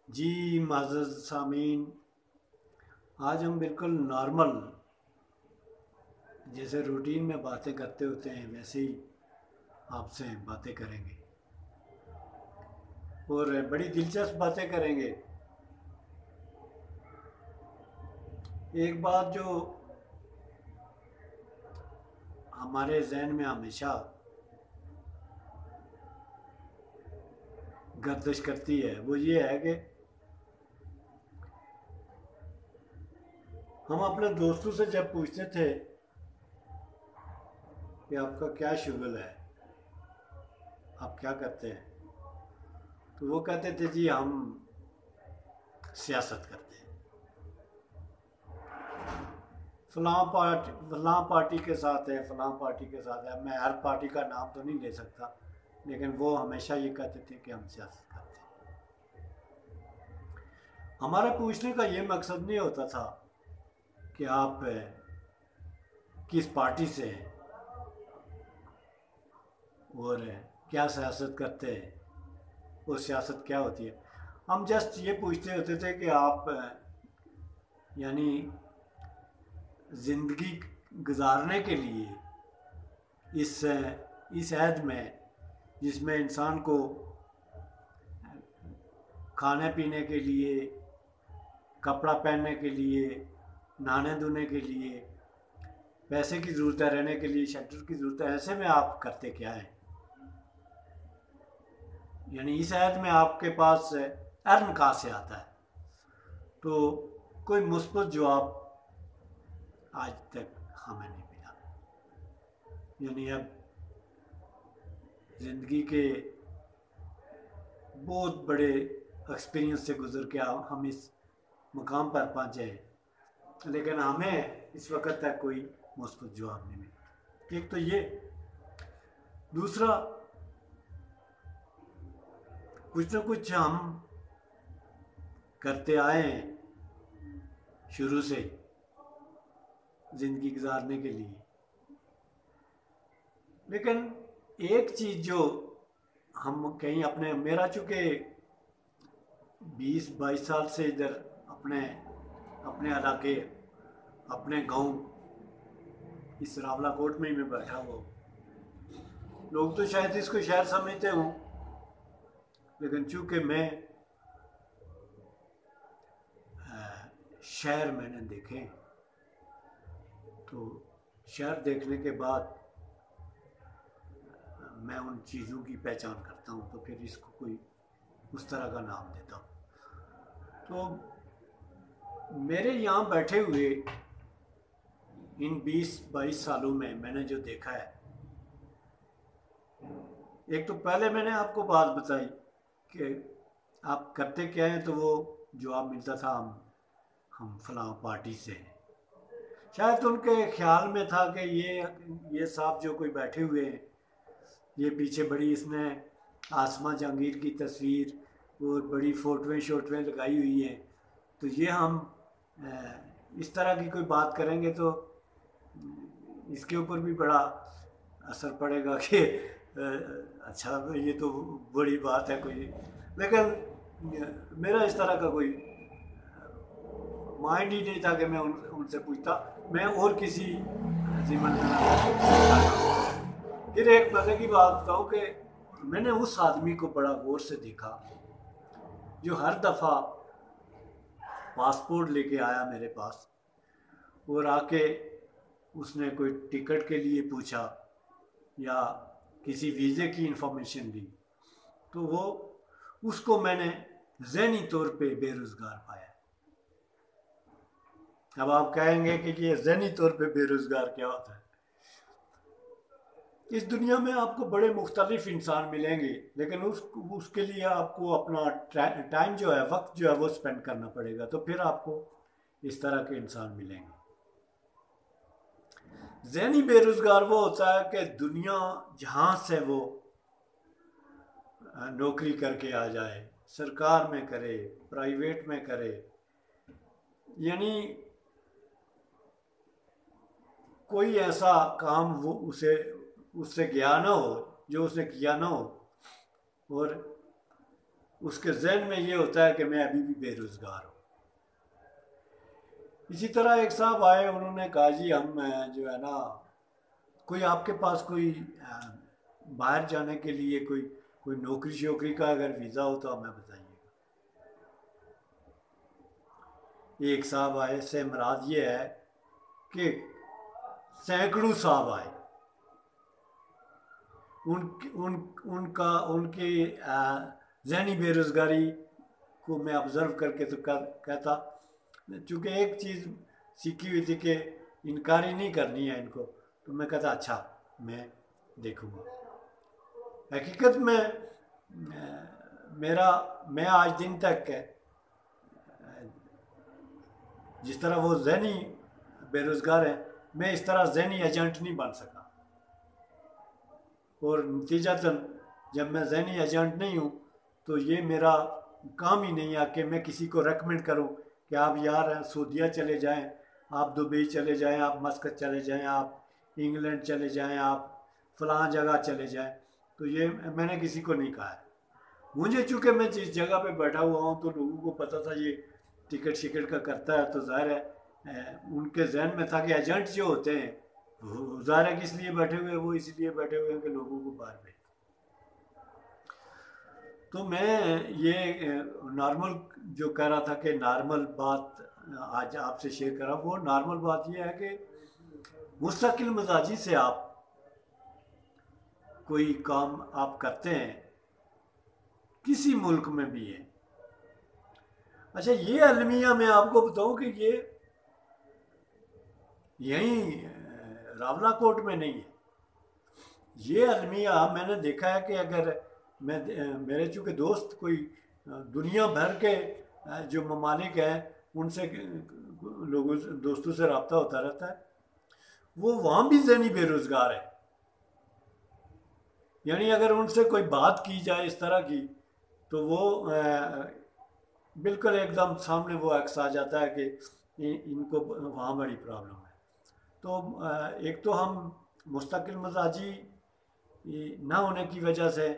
जी मुअज़्ज़ज़ सामीन, आज हम बिल्कुल नॉर्मल जैसे रूटीन में बातें करते होते हैं वैसे ही आपसे बातें करेंगे और बड़ी दिलचस्प बातें करेंगे। एक बात जो हमारे जहन में हमेशा गर्दिश करती है वो ये है कि हम अपने दोस्तों से जब पूछते थे कि आपका क्या शुगल है, आप क्या करते हैं, तो वो कहते थे जी हम सियासत करते हैं, फलां पार्टी के साथ है, फलां पार्टी के साथ है। मैं हर पार्टी का नाम तो नहीं ले सकता, लेकिन वो हमेशा ये कहते थे कि हम सियासत करते हैं। हमारा पूछने का ये मकसद नहीं होता था कि आप किस पार्टी से हैं और क्या सियासत करते हैं और सियासत क्या होती है। हम जस्ट ये पूछते होते थे कि आप यानी ज़िंदगी गुजारने के लिए इस ऐद में जिसमें इंसान को खाने पीने के लिए, कपड़ा पहनने के लिए, नहाने धोने के लिए, पैसे की ज़रूरत है, रहने के लिए शेल्टर की ज़रूरत है, ऐसे में आप करते क्या है। यानी इस ऐद में आपके पास अर्न कहाँ से आता है। तो कोई मुस्बत जवाब आज तक हमें नहीं मिला। यानी अब ज़िंदगी के बहुत बड़े एक्सपीरियंस से गुजर के हम इस मुकाम पर पहुँचे हैं, लेकिन हमें इस वक्त तक कोई मुस्बत जवाब नहीं मिला। एक तो ये, दूसरा कुछ ना कुछ हम करते आए हैं शुरू से ज़िंदगी गुजारने के लिए, लेकिन एक चीज़ जो हम कहीं अपने, मेरा चूँकि 20-22 साल से इधर अपने अपने इलाके, अपने गांव इस रावलाकोट में ही मैं बैठा हुआ हूँ। लोग तो शायद इसको शहर समझते हूँ, लेकिन चूँकि मैं शहर मैंने देखे, तो शहर देखने के बाद मैं उन चीज़ों की पहचान करता हूँ, तो फिर इसको कोई उस तरह का नाम देता हूँ। तो मेरे यहाँ बैठे हुए इन 20-22 सालों में मैंने जो देखा है, एक तो पहले मैंने आपको बात बताई कि आप करते क्या हैं, तो वो जवाब मिलता था हम फलां पार्टी से हैं। शायद उनके ख्याल में था कि ये साहब जो कोई बैठे हुए हैं, ये पीछे बड़ी इसने आसमा जहांगीर की तस्वीर और बड़ी फ़ोटोएं शोटोएं लगाई हुई हैं, तो ये हम इस तरह की कोई बात करेंगे तो इसके ऊपर भी बड़ा असर पड़ेगा कि अच्छा ये तो बड़ी बात है कोई। लेकिन मेरा इस तरह का कोई माइंड ही नहीं था कि मैं उनसे पूछता, मैं और किसी जिम्मन में फिर एक मजे की बात बताऊँ कि मैंने उस आदमी को बड़ा गौर से देखा जो हर दफ़ा पासपोर्ट लेके आया मेरे पास और आके उसने कोई टिकट के लिए पूछा या किसी वीज़े की इंफॉर्मेशन ली, तो वो उसको मैंने ज़हनी तौर पे बेरोज़गार पाया। अब आप कहेंगे कि ये ज़हनी तौर पे बेरोज़गार क्या होता है। इस दुनिया में आपको बड़े मुख्तलिफ इंसान मिलेंगे, लेकिन उसके लिए आपको अपना टाइम जो है, वक्त जो है वो स्पेंड करना पड़ेगा, तो फिर आपको इस तरह के इंसान मिलेंगे। ज़हनी बेरोज़गार वो होता है कि दुनिया जहाँ से वो नौकरी करके आ जाए, सरकार में करे, प्राइवेट में करे, यानी कोई ऐसा काम वो उसे उससे गया ना हो, जो उसने किया ना हो, और उसके जहन में ये होता है कि मैं अभी भी बेरोज़गार हूँ। इसी तरह एक साहब आए, उन्होंने कहा जी हम जो है ना, कोई आपके पास कोई बाहर जाने के लिए कोई कोई नौकरी शोकरी का अगर वीज़ा हो तो हमें बताइए। एक साहब आए, से मुराद ये है कि सैकड़ों साहब आए, उनकी जहनी बेरोज़गारी को मैं ऑब्ज़र्व करके तो कहता, चूँकि एक चीज़ सीखी हुई थी कि इनकारी नहीं करनी है इनको, तो मैं कहता अच्छा मैं देखूँगा। हकीकत में मैं आज दिन तक जिस तरह वो जहनी बेरोज़गार है, मैं इस तरह जहनी एजेंट नहीं बन सका। और नतीजतन जब मैं जहनी एजेंट नहीं हूँ तो ये मेरा काम ही नहीं है कि मैं किसी को रेकमेंड करूँ कि आप यार सऊदीया चले जाएं, आप दुबई चले जाएं, आप मस्कत चले जाएं, आप इंग्लैंड चले जाएं, आप फ़लाँ जगह चले जाएं। तो ये मैंने किसी को नहीं कहा है। मुझे चूँकि मैं जिस जगह पे बैठा हुआ हूँ तो लोगों को पता था ये टिकट शिकट का करता है, तो ज़ाहिर है उनके जहन में था कि एजेंट जो होते हैं वो ज़ाहिर है किस लिए बैठे हुए हैं, वो इसलिए बैठे हुए हैं कि लोगों को बाहर भेज। तो मैं ये नॉर्मल जो कह रहा था कि नॉर्मल बात आज आपसे शेयर कर रहा हूँ, वो नॉर्मल बात ये है कि मुस्तकिल मिजाजी से आप कोई काम आप करते हैं, किसी मुल्क में भी है। अच्छा, ये अलमिया मैं आपको बताऊं कि ये यहीं रावलाकोट में नहीं है। ये अलमिया मैंने देखा है कि अगर मेरे चूँकि दोस्त कोई दुनिया भर के जो ममालिक हैं उनसे लोगों से दोस्तों से रब्ता होता रहता है, वो वहाँ भी ज़हनी बेरोज़गार है। यानी अगर उनसे कोई बात की जाए इस तरह की तो वो बिल्कुल एकदम सामने वो अक्स आ जाता है कि इनको वहाँ बड़ी प्रॉब्लम है। तो एक तो हम मुस्तकिल मजाजी ना होने की वजह से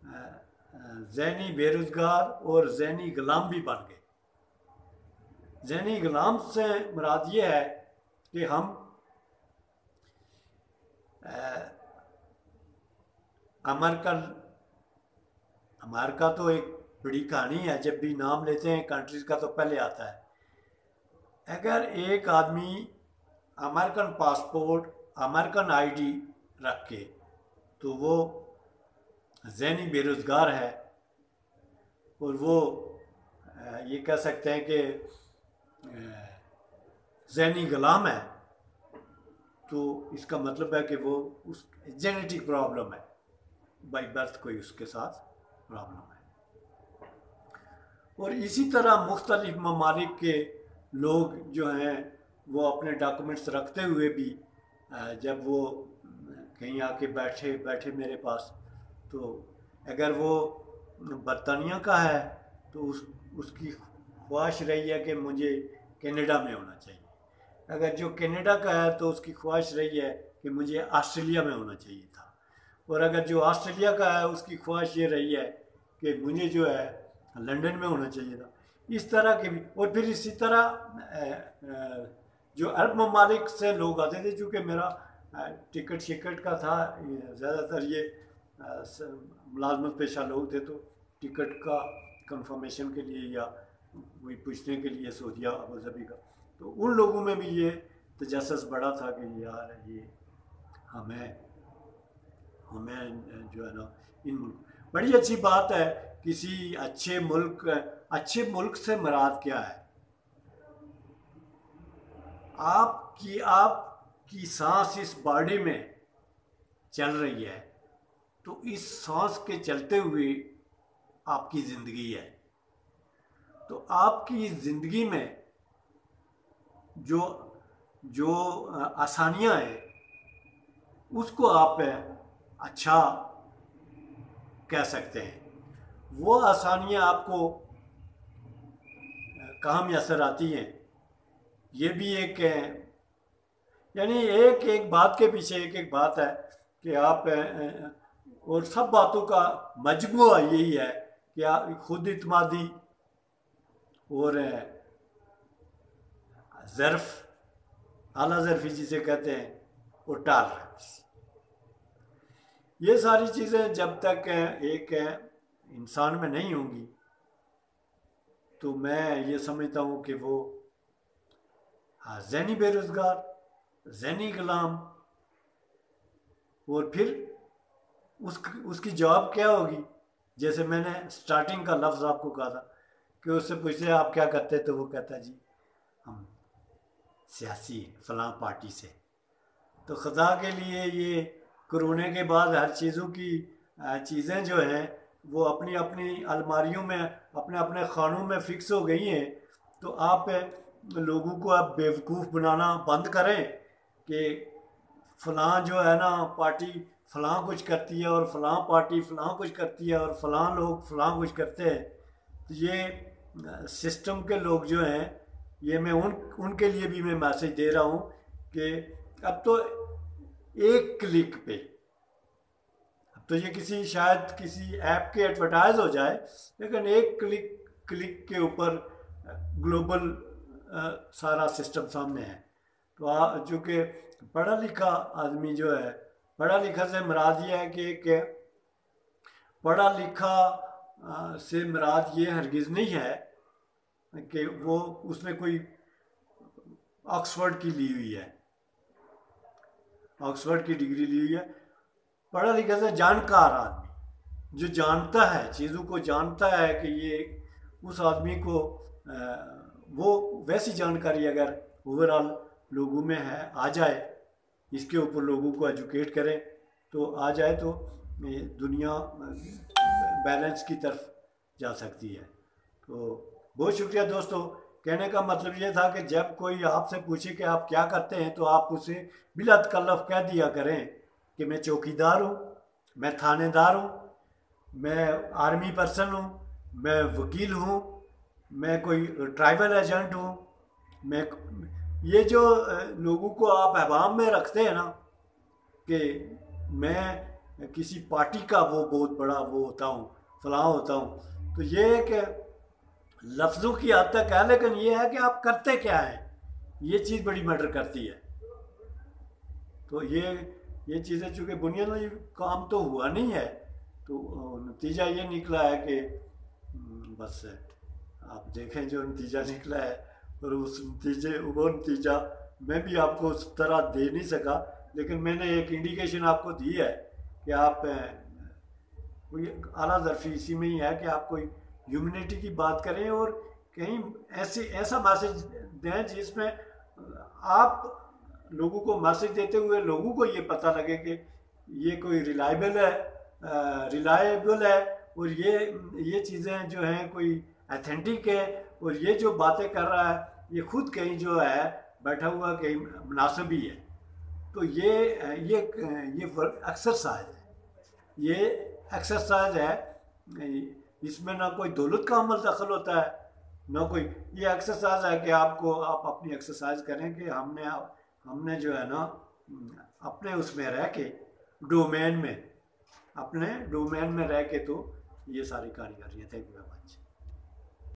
ज़हनी बेरोज़गार और ज़हनी ग़ुलाम भी बन गए। ज़हनी ग़ुलाम से मुराद ये है कि हम अमेरिका तो एक बड़ी कहानी है, जब भी नाम लेते हैं कंट्रीज़ का तो पहले आता है। अगर एक आदमी अमेरिकन पासपोर्ट, अमेरिकन आईडी रख के तो वो ज़हनी बेरोज़गार है और वो ये कह सकते हैं कि ज़हनी ग़ुलाम है, तो इसका मतलब है कि वो उस जेनेटिक प्रॉब्लम है, बाई बर्थ कोई उसके साथ प्रॉब्लम है। और इसी तरह मुख्तलिफ ममालिक के लोग जो हैं वो अपने डॉक्यूमेंट्स रखते हुए भी जब वो कहीं आके बैठे मेरे पास, तो अगर वो बरतानिया का है तो उसकी ख्वाहिश रही है कि मुझे कनाडा में होना चाहिए। अगर जो कनाडा का है तो उसकी ख्वाहिश रही है कि मुझे ऑस्ट्रेलिया में होना चाहिए था। और अगर जो ऑस्ट्रेलिया का है उसकी ख्वाहिश ये रही है कि मुझे जो है लंदन में होना चाहिए था। इस तरह के भी। और फिर इसी तरह जो अरब ममालिक से लोग आते थे, चूँकि मेरा टिकट शिकट का था, ज़्यादातर ये मुलाजमत पेशा लोग थे, तो टिकट का कंफर्मेशन के लिए या वही पूछने के लिए सऊदीया अबू धाबी का, तो उन लोगों में भी ये तजस्सुस बड़ा था कि यार ये हमें जो है ना इन मुल्क, बड़ी अच्छी बात है किसी अच्छे मुल्क से मुराद क्या है? आपकी सांस इस बॉडी में चल रही है, तो इस सांस के चलते हुए आपकी ज़िंदगी है। तो आपकी ज़िंदगी में जो आसानियाँ हैं उसको आप अच्छा कह सकते हैं। वो आसानियाँ आपको कहाँ मैसर आती हैं, ये भी एक यानी एक बात के पीछे एक बात है कि आप और सब बातों का मजमूआ यही है क्या खुद इत्मादी और ज़र्फ़, आला ज़र्फ़ी जिसे कहते हैं, वो टॉलरेंस, ये सारी चीज़ें जब तक एक इंसान में नहीं होंगी तो मैं ये समझता हूँ कि वो ज़हनी बेरोज़गार, ज़हनी गुलाम, और फिर उसकी जवाब क्या होगी। जैसे मैंने स्टार्टिंग का लफ्ज़ आपको कहा था कि उससे पूछते आप क्या करते, तो वो कहता जी हम सियासी फलां पार्टी से। तो खुदा के लिए ये कोरोना के बाद हर चीज़ों की चीज़ें जो हैं वो अपनी अपनी अलमारियों में, अपने अपने खानों में फ़िक्स हो गई हैं। तो आप लोगों को आप बेवकूफ़ बनाना बंद करें कि फ़लाँ जो है ना पार्टी फ़लाँ कुछ करती है और फ़लाँ पार्टी फ़लाँ कुछ करती है और फ़लाँ लोग फ़लाँ कुछ करते हैं। तो ये सिस्टम के लोग जो हैं, ये मैं उनके लिए भी मैं मैसेज दे रहा हूँ कि अब तो एक क्लिक पे, अब तो ये शायद किसी ऐप के एडवर्टाइज हो जाए, लेकिन एक क्लिक के ऊपर ग्लोबल सारा सिस्टम सामने है। तो चूँकि पढ़ा लिखा आदमी जो है, पढ़ा लिखा से मुराद ये है कि एक पढ़ा लिखा से मुराद ये हरगिज़ नहीं है कि वो उसने कोई ऑक्सफोर्ड की ली हुई है, ऑक्सफोर्ड की डिग्री ली हुई है। पढ़ा लिखा से जानकार आदमी जो जानता है, चीज़ों को जानता है कि ये उस आदमी को वो वैसी जानकारी अगर ओवरऑल लोगों में है आ जाए, इसके ऊपर लोगों को एजुकेट करें तो आ जाए, तो दुनिया बैलेंस की तरफ जा सकती है। तो बहुत शुक्रिया दोस्तों। कहने का मतलब ये था कि जब कोई आपसे पूछे कि आप क्या करते हैं तो आप उसे बिला तकल्लुफ़ कह दिया करें कि मैं चौकीदार हूँ, मैं थानेदार हूँ, मैं आर्मी पर्सन हूँ, मैं वकील हूँ, मैं कोई ट्राइबल एजेंट हूँ। मैं ये जो लोगों को आप अहवाम में रखते हैं ना कि मैं किसी पार्टी का वो बहुत बड़ा वो होता हूँ, फलां होता हूँ, तो ये है कि लफ्ज़ों की हद तक है, लेकिन ये है कि आप करते क्या हैं, ये चीज़ बड़ी मैटर करती है। तो ये चीज़ें चूँकि बुनियादी काम तो हुआ नहीं है, तो नतीजा ये निकला है कि बस आप देखें जो नतीजा निकला है, और उस वो नतीजा मैं भी आपको उस तरह दे नहीं सका, लेकिन मैंने एक इंडिकेशन आपको दी है कि आप कोई आला ज़र्फ़ी इसी में ही है कि आप कोई ह्यूमैनिटी की बात करें और कहीं ऐसा मैसेज दें जिसमें आप लोगों को मैसेज देते हुए लोगों को ये पता लगे कि ये कोई रिलायबल है और ये चीज़ें जो हैं कोई अथेंटिक है, और ये जो बातें कर रहा है ये खुद कहीं जो है बैठा हुआ कहीं मुनासिब ही है। तो ये एक्सरसाइज है, ये एक्सरसाइज है, इसमें ना कोई दौलत का अमल दखल होता है ना कोई, ये एक्सरसाइज है कि आप अपनी एक्सरसाइज करें कि हमने जो है ना अपने उसमें रह के अपने डोमेन में रह के तो ये सारी कार्य कर रही है। Thank you very much.